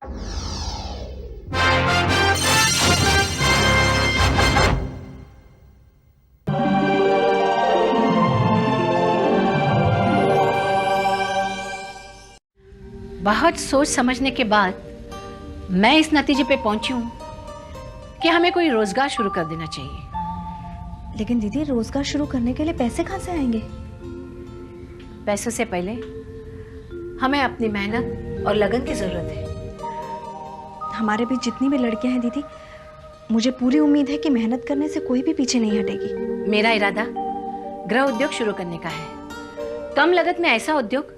बहुत सोच समझने के बाद मैं इस नतीजे पे पहुंची हूं कि हमें कोई रोजगार शुरू कर देना चाहिए। लेकिन दीदी, रोजगार शुरू करने के लिए पैसे कहाँ से आएंगे? पैसों से पहले हमें अपनी मेहनत और लगन की जरूरत है। हमारे बीच जितनी भी लड़कियां हैं दीदी, मुझे पूरी उम्मीद है कि मेहनत करने से कोई भी पीछे नहीं हटेगी। मेरा इरादा गृह उद्योग शुरू करने का है। कम लागत में ऐसा उद्योग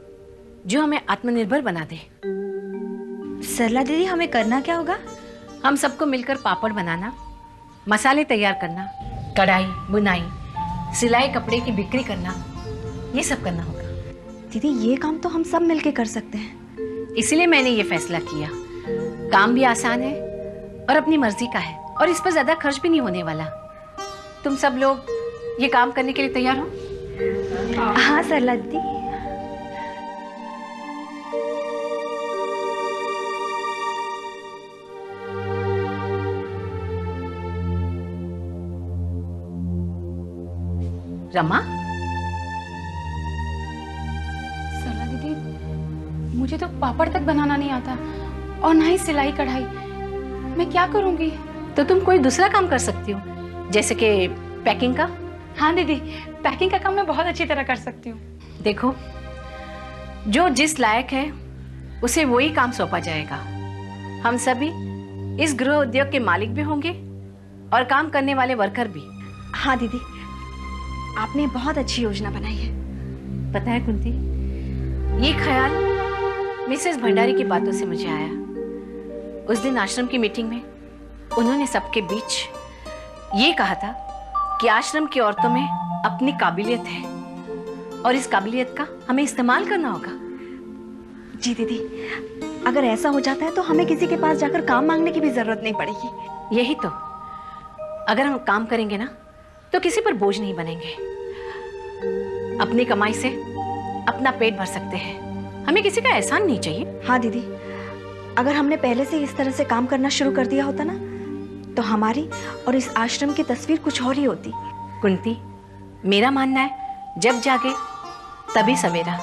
जो हमें आत्मनिर्भर बना दे। सरला दीदी, हमें करना क्या होगा? हम सबको मिलकर पापड़ बनाना, मसाले तैयार करना, कढ़ाई, बुनाई, सिलाई, कपड़े की बिक्री करना, ये सब करना होगा। दीदी, ये काम तो हम सब मिलके कर सकते हैं। इसलिए मैंने ये फैसला किया। काम भी आसान है और अपनी मर्जी का है, और इस पर ज्यादा खर्च भी नहीं होने वाला। तुम सब लोग ये काम करने के लिए तैयार हो? हाँ सरला दीदी। रमा, सरला दीदी, मुझे तो पापड़ तक बनाना नहीं आता और ना ही सिलाई कढ़ाई। मैं क्या करूंगी? तो तुम कोई दूसरा काम कर सकती हो, जैसे कि पैकिंग का। हाँ दीदी, पैकिंग का काम मैं बहुत अच्छी तरह कर सकती हूँ। देखो, जो जिस लायक है उसे वही काम सौंपा जाएगा। हम सभी इस गृह उद्योग के मालिक भी होंगे और काम करने वाले वर्कर भी। हाँ दीदी, आपने बहुत अच्छी योजना बनाई है। पता है कुंती, ये ख्याल मिसेस भंडारी की बातों से मुझे आया। उस दिन आश्रम की मीटिंग में उन्होंने सबके बीच ये कहा था कि आश्रम की औरतों में अपनी काबिलियत है और इस काबिलियत का हमें इस्तेमाल करना होगा। जी दीदी, अगर ऐसा हो जाता है तो हमें किसी के पास जाकर काम मांगने की भी जरूरत नहीं पड़ेगी। यही तो, अगर हम काम करेंगे ना तो किसी पर बोझ नहीं बनेंगे। अपनी कमाई से अपना पेट भर सकते हैं। हमें किसी का एहसान नहीं चाहिए। हाँ दीदी, अगर हमने पहले से इस तरह से काम करना शुरू कर दिया होता ना, तो हमारी और इस आश्रम की तस्वीर कुछ और ही होती। कुंती, मेरा मानना है जब जागे तभी सवेरा।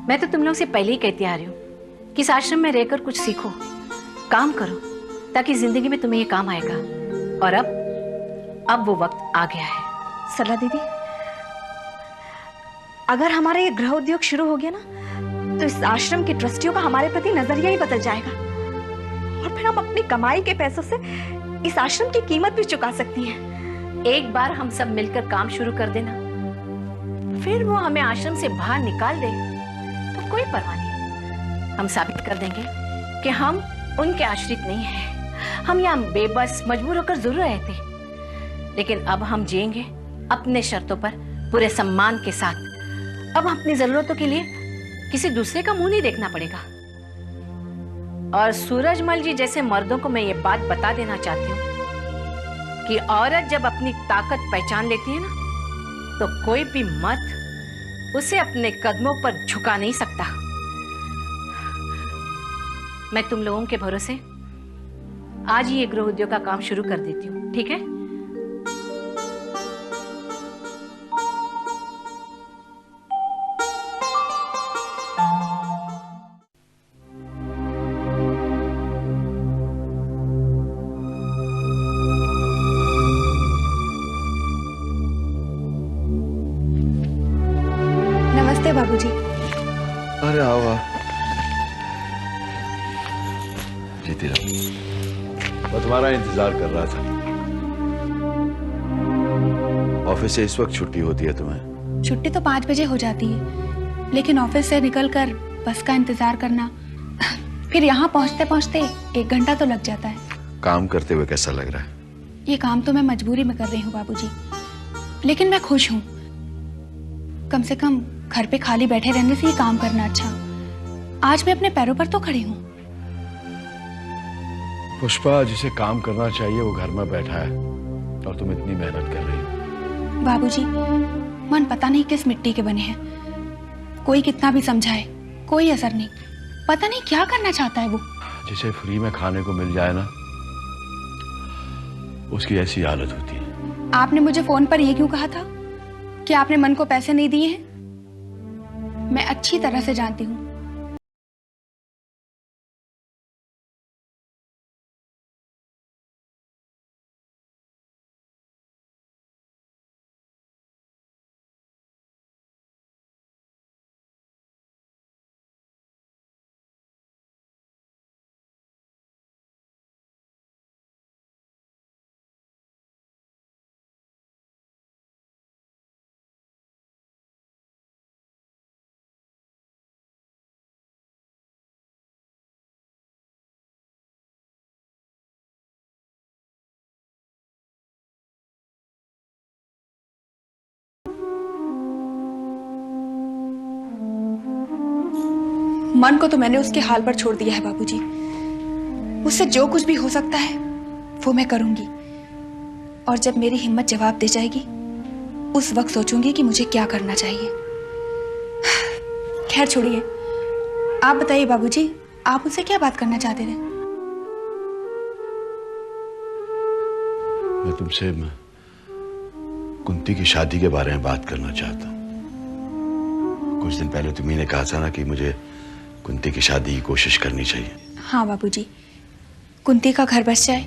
मैं तो तुम लोग से पहले ही कहती आ रही हूँ कि इस आश्रम में रहकर कुछ सीखो, काम करो, ताकि जिंदगी में तुम्हें ये काम आएगा। और अब वो वक्त आ गया है। सरला दीदी, अगर हमारा ये गृह उद्योग शुरू हो गया ना, तो इस आश्रम के ट्रस्टियों का हमारे प्रति नजरिया ही बदल जाएगा और फिर हम अपनी कमाई के पैसों से इस आश्रम की कीमत भी चुका सकती हैं। एक बार हम सब मिलकर काम शुरू कर देना, फिर वो हमें आश्रम से बाहर निकाल दे तो कोई परवाह नहीं। हम साबित कर देंगे कि हम उनके आश्रित नहीं हैं। हम यहाँ बेबस मजबूर होकर जरूर रहते, लेकिन अब हम जिएंगे अपने शर्तों पर, पूरे सम्मान के साथ। अब अपनी जरूरतों के लिए किसी दूसरे का मुंह नहीं देखना पड़ेगा। और सूरजमल जी जैसे मर्दों को मैं ये बात बता देना चाहती हूँ कि औरत जब अपनी ताकत पहचान लेती है ना, तो कोई भी मर्द उसे अपने कदमों पर झुका नहीं सकता। मैं तुम लोगों के भरोसे आज ही ये गृह उद्योग का काम शुरू कर देती हूँ, ठीक है? नमस्ते बाबूजी। अरे आओ आओ। जीती रहो, मैं तुम्हारा इंतजार कर रहा था। ऑफिस से इस वक्त छुट्टी होती है तुम्हें? छुट्टी तो 5 बजे हो जाती है, लेकिन ऑफिस से निकलकर बस का इंतजार करना, फिर यहाँ पहुँचते पहुँचते 1 घंटा तो लग जाता है। काम करते हुए कैसा लग रहा है? ये काम तो मैं मजबूरी में कर रही हूँ बाबूजी, लेकिन मैं खुश हूँ। कम से कम घर पे खाली बैठे रहने से ही काम करना अच्छा। आज मैं अपने पैरों पर तो खड़ी हूँ। पुष्पा, जिसे काम करना चाहिए वो घर में बैठा है और तुम इतनी मेहनत कर रही हो। बाबूजी, मन पता नहीं किस मिट्टी के बने हैं। कोई कितना भी समझाए कोई असर नहीं। पता नहीं क्या करना चाहता है वो। जिसे फ्री में खाने को मिल जाए ना, उसकी ऐसी हालत होती है। आपने मुझे फोन पर ये क्यों कहा था कि आपने मन को पैसे नहीं दिए हैं? मैं अच्छी तरह से जानती हूँ। मन को तो मैंने उसके हाल पर छोड़ दिया है बाबूजी। उससे जो कुछ भी हो सकता है वो मैं करूंगी, और जब मेरी हिम्मत जवाब दे जाएगी उस वक्त सोचूंगी कि मुझे क्या करना चाहिए। खैर छोड़िए, आप बताइए बाबूजी, आप मुझसे क्या बात करना चाहते थे? मैं तुमसे कुंती की शादी के बारे में बात करना चाहता हूँ। कुछ दिन पहले तुम्ही ने कहा था ना कि मुझे कुंती की शादी की कोशिश करनी चाहिए। हाँ बाबूजी, कुंती का घर बस जाए,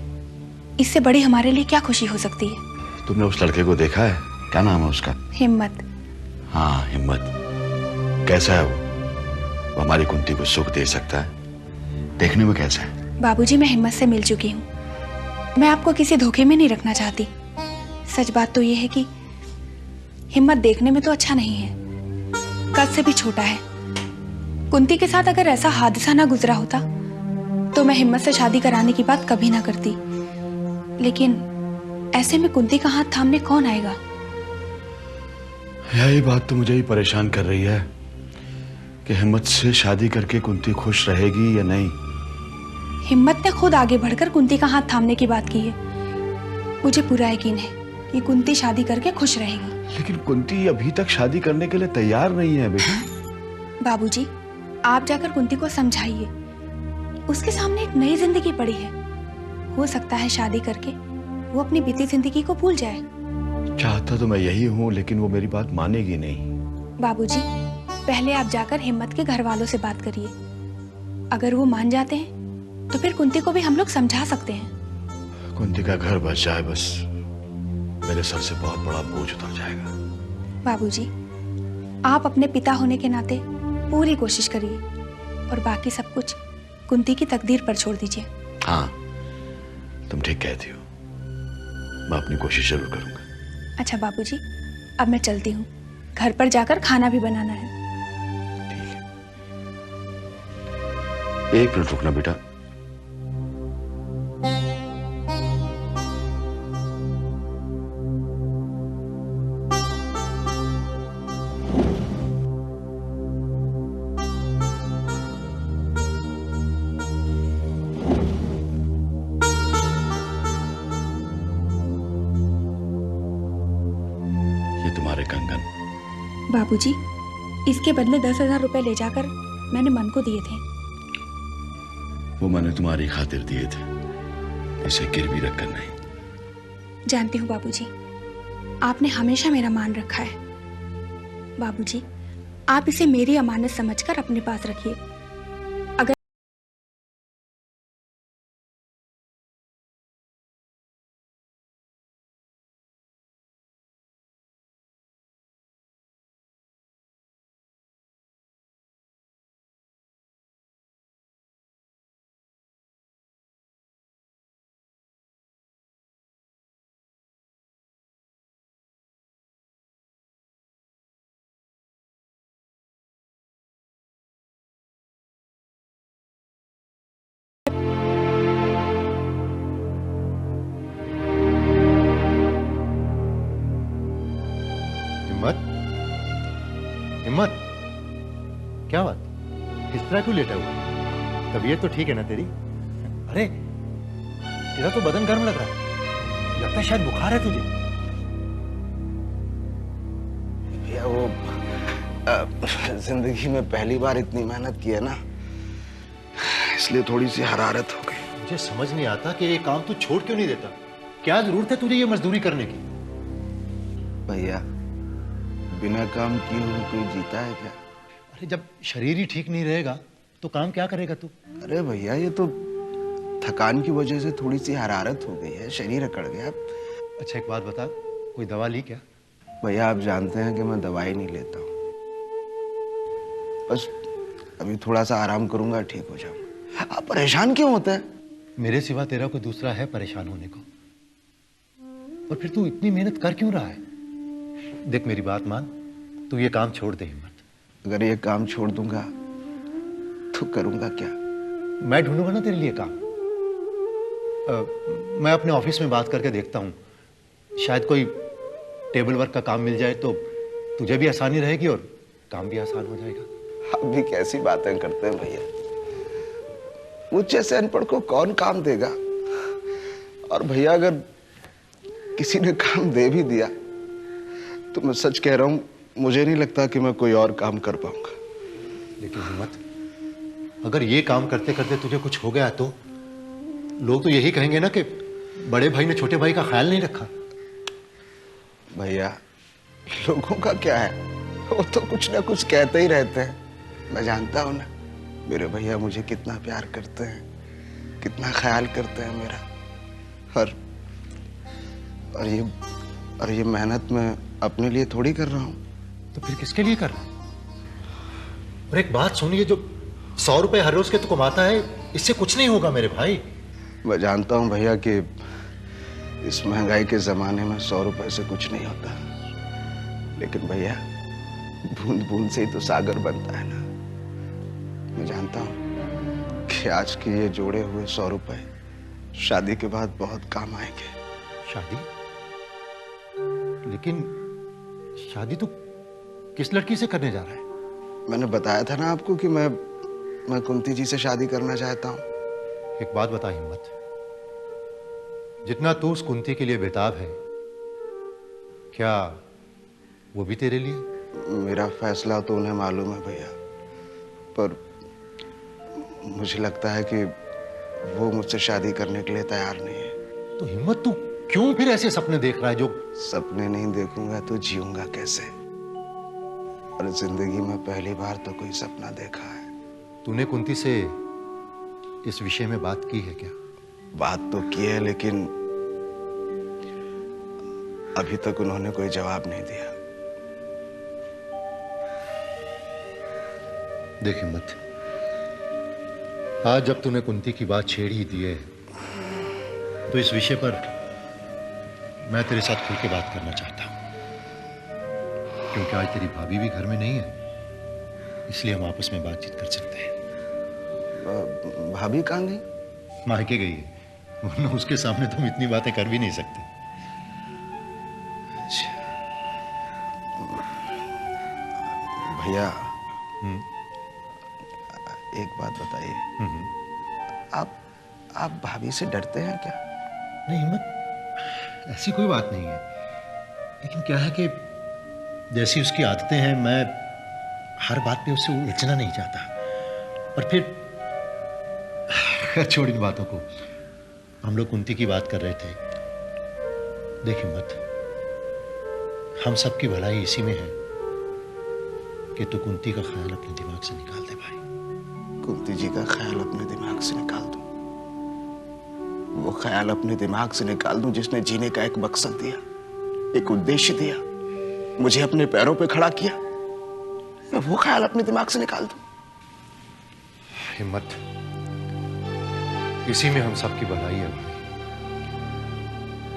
इससे बड़ी हमारे लिए क्या खुशी हो सकती है। तुमने उस लड़के को देखा है? क्या नाम है उसका? हिम्मत। हाँ, हिम्मत। कैसा है वो हमारी कुंती को सुख दे सकता है? देखने में कैसा है? बाबूजी, मैं हिम्मत से मिल चुकी हूँ। मैं आपको किसी धोखे में नहीं रखना चाहती। सच बात तो ये है कि हिम्मत देखने में तो अच्छा नहीं है, कद से भी छोटा है। कुंती के साथ अगर ऐसा हादसा ना गुजरा होता तो मैं हिम्मत से शादी कराने की बात कभी ना करती, लेकिन ऐसे में कुंती का हाथ थामने कौन आएगा? यही बात तो मुझे ही परेशान कर रही है कि हिम्मत से शादी करके कुंती खुश रहेगी या नहीं। हिम्मत ने खुद आगे बढ़कर कुंती का हाथ थामने की बात की है। मुझे पूरा यकीन है कि कुंती शादी करके खुश रहेगी। लेकिन कुंती अभी तक शादी करने के लिए तैयार नहीं है बेटा। बाबूजी, आप जाकर कुंती को समझाइए, उसके सामने एक नई जिंदगी पड़ी है। हो सकता है शादी करके वो अपनी बीती जिंदगी को भूल जाए। चाहता तो मैं यही हूँ, लेकिन वो मेरी बात मानेगी नहीं। बाबूजी, पहले आप जाकर हिम्मत के घर वालों से बात करिए। अगर वो मान जाते हैं तो फिर कुंती को भी हम लोग समझा सकते हैं। कुंती का घर बच जाए, बस मेरे सर से बहुत बड़ा बोझ उतर जाएगा। बाबूजी, आप अपने पिता होने के नाते पूरी कोशिश करिए और बाकी सब कुछ कुंती की तकदीर पर छोड़ दीजिए। हाँ, तुम ठीक कहती हो, मैं अपनी कोशिश जरूर करूंगा। अच्छा बाबूजी, अब मैं चलती हूँ, घर पर जाकर खाना भी बनाना है। ठीक है, एक मिनट रुकना बेटा। ये तुम्हारे कंगन। बाबूजी, इसके बदले 10,000 रुपए ले जाकर मैंने मन को दिए थे। वो मैंने तुम्हारी खातिर दिए थे, इसे गिरवी रखकर नहीं। जानती हूँ बाबूजी, आपने हमेशा मेरा मान रखा है। बाबूजी, आप इसे मेरी अमानत समझकर अपने पास रखिए। अगर हिम्मत, क्या बात, इस तरह क्यों लेटा हुआ? तबीयत तो ठीक है ना तेरी? अरे तेरा तो बदन गर्म लग रहा है, लगता है शायद बुखार है तुझे। भैया वो जिंदगी में पहली बार इतनी मेहनत की है ना, इसलिए थोड़ी सी हरारत हो गई। मुझे समझ नहीं आता कि ये काम तू छोड़ क्यों नहीं देता। क्या जरूरत है तुझे ये मजदूरी करने की? भैया, बिना काम किए हुए कोई जीता है क्या? अरे जब शरीर ही ठीक नहीं रहेगा तो काम क्या करेगा तू? अरे भैया, ये तो थकान की वजह से थोड़ी सी हरारत हो गई है, शरीर अकड़ गया। अच्छा एक बात बता, कोई दवा ली क्या? भैया आप जानते हैं कि मैं दवाई नहीं लेता हूँ, बस अभी थोड़ा सा आराम करूंगा, ठीक हो जाऊंगा। आप परेशान क्यों होते हैं? मेरे सिवा तेरा कोई दूसरा है परेशान होने को? और फिर तू इतनी मेहनत कर क्यों रहा है? देख मेरी बात मान, तू ये काम छोड़ दे हिम्मत। अगर ये काम छोड़ दूंगा तो करूंगा क्या? मैं ढूंढूंगा ना तेरे लिए काम। मैं अपने ऑफिस में बात करके देखता हूँ, शायद कोई टेबल वर्क का काम मिल जाए तो तुझे भी आसानी रहेगी और काम भी आसान हो जाएगा। आप भी कैसी बातें करते हैं भैया, मुझ जैसे अनपढ़ को कौन काम देगा? और भैया अगर किसी ने काम दे भी दिया तो मैं सच कह रहा हूं, मुझे नहीं लगता कि मैं कोई और काम कर पाऊंगा। लेकिन हिम्मत, अगर ये काम करते करते तुझे कुछ हो गया तो लोग तो यही कहेंगे ना कि बड़े भाई ने छोटे भाई का ख्याल नहीं रखा। भैया लोगों का क्या है, वो तो कुछ ना कुछ कहते ही रहते हैं। मैं जानता हूं ना मेरे भैया मुझे कितना प्यार करते हैं, कितना ख्याल करते हैं मेरा। और ये मेहनत मैं अपने लिए थोड़ी कर रहा हूं। तो फिर किसके लिए कर रहा है? और एक बात सुनिए, जो 100 रुपए हर रोज के तो कमाता है, इससे कुछ नहीं होगा मेरे भाई। मैं जानता हूं भैया कि इस महंगाई के जमाने में 100 रुपए से कुछ नहीं होता, लेकिन भैया बूंद बूंद से ही तो सागर बनता है ना। मैं जानता हूं कि आज के ये जोड़े हुए 100 रुपए शादी के बाद बहुत काम आएंगे। शादी? लेकिन शादी तो किस लड़की से करने जा रहा है? मैंने बताया था ना आपको कि मैं कुंती जी से शादी करना चाहता हूं। एक बात बता हिम्मत, जितना तू उस कुंती के लिए बेताब है, क्या वो भी तेरे लिए? मेरा फैसला तो उन्हें मालूम है भैया, पर मुझे लगता है कि वो मुझसे शादी करने के लिए तैयार नहीं है। तो हिम्मत, तू क्यों फिर ऐसे सपने देख रहा है? जो सपने नहीं देखूंगा तो जीऊंगा कैसे? और जिंदगी में पहली बार तो कोई सपना देखा है। तूने कुंती से इस विषय में बात की है क्या? बात तो की है, लेकिन अभी तक उन्होंने कोई जवाब नहीं दिया। देख हिम्मत, आज जब तूने कुंती की बात छेड़ ही दी है तो इस विषय पर मैं तेरे साथ खुल के बात करना चाहता हूं, क्योंकि आज तेरी भाभी भी घर में नहीं है, इसलिए हम आपस में बातचीत कर सकते हैं। भाभी कहाँ गई? मायके गई है, वरना उसके सामने तुम इतनी बातें कर भी नहीं सकते। भैया एक बात बताइए, आप भाभी से डरते हैं क्या? नहीं हिम्मत, ऐसी कोई बात नहीं है, लेकिन क्या है कि जैसी उसकी आदतें हैं, मैं हर बात पे उससे उलझना नहीं चाहता। और फिर छोड़ इन बातों को, हम लोग कुंती की बात कर रहे थे। देख हिम्मत, हम सबकी भलाई इसी में है कि तू कुंती का ख्याल अपने दिमाग से निकाल दे भाई। कुंती जी का ख्याल अपने दिमाग से निकाल दूं? वो ख्याल अपने दिमाग से निकाल दूं जिसने जीने का एक मकसद दिया, एक उद्देश्य दिया, मुझे अपने पैरों पे खड़ा किया? मैं वो ख्याल अपने दिमाग से निकाल दूं? हिम्मत, इसी में हम सबकी भलाई है भाई।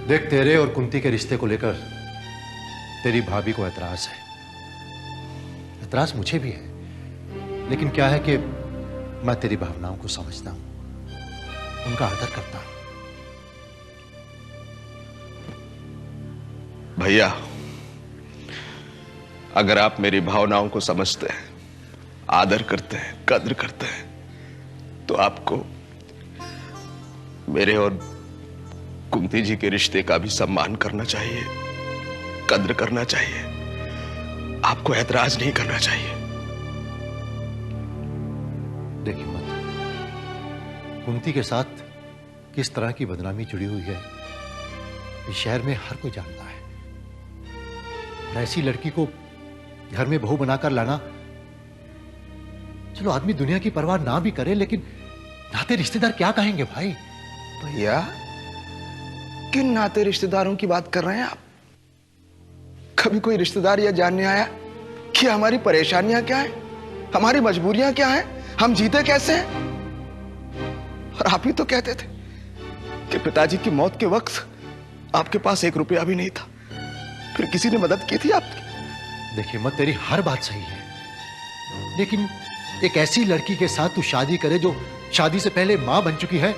देख, तेरे और कुंती के रिश्ते को लेकर तेरी भाभी को एतराज है, एतराज मुझे भी है, लेकिन क्या है कि मैं तेरी भावनाओं को समझता हूं, उनका आदर करता हूं। भैया, अगर आप मेरी भावनाओं को समझते हैं, आदर करते हैं, कद्र करते हैं, तो आपको मेरे और कुंती जी के रिश्ते का भी सम्मान करना चाहिए, कद्र करना चाहिए। आपको ऐतराज नहीं करना चाहिए। देखिए मत, कुंती के साथ किस तरह की बदनामी जुड़ी हुई है इस शहर में हर कोई जानता है। और ऐसी लड़की को घर में बहू बनाकर लाना, चलो आदमी दुनिया की परवाह ना भी करे, लेकिन नाते रिश्तेदार क्या कहेंगे भाई? भैया, किन नाते रिश्तेदारों की बात कर रहे हैं आप? कभी कोई रिश्तेदार यह जानने आया कि हमारी परेशानियां क्या हैं, हमारी मजबूरियां क्या हैं, हम जीते कैसे हैं? और आप ही तो कहते थे कि पिताजी की मौत के वक्त आपके पास 1 रुपया भी नहीं था, फिर किसी ने मदद की थी आपकी? देखिए मत, तेरी हर बात सही है, लेकिन एक ऐसी लड़की के साथ तू शादी करे जो शादी से पहले मां बन चुकी है,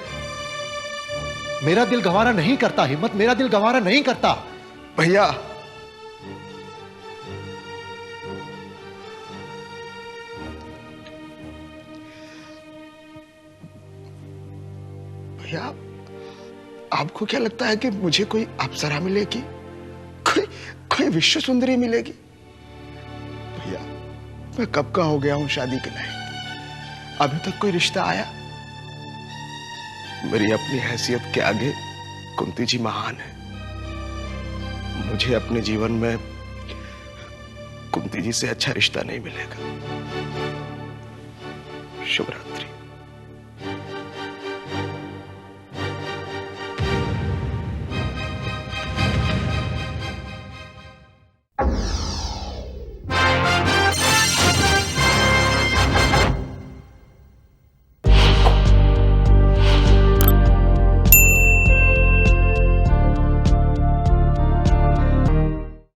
मेरा दिल गंवारा नहीं करता हिम्मत, मेरा दिल गंवारा नहीं करता। भैया, भैया, आपको क्या लगता है कि मुझे कोई अप्सरा मिलेगी, कोई विश्व सुंदरी मिलेगी? भैया, मैं कब का हो गया हूं शादी के लायक, अभी तक कोई रिश्ता आया? मेरी अपनी हैसियत के आगे कुंती जी महान है। मुझे अपने जीवन में कुंती जी से अच्छा रिश्ता नहीं मिलेगा। शुभ रात्रि।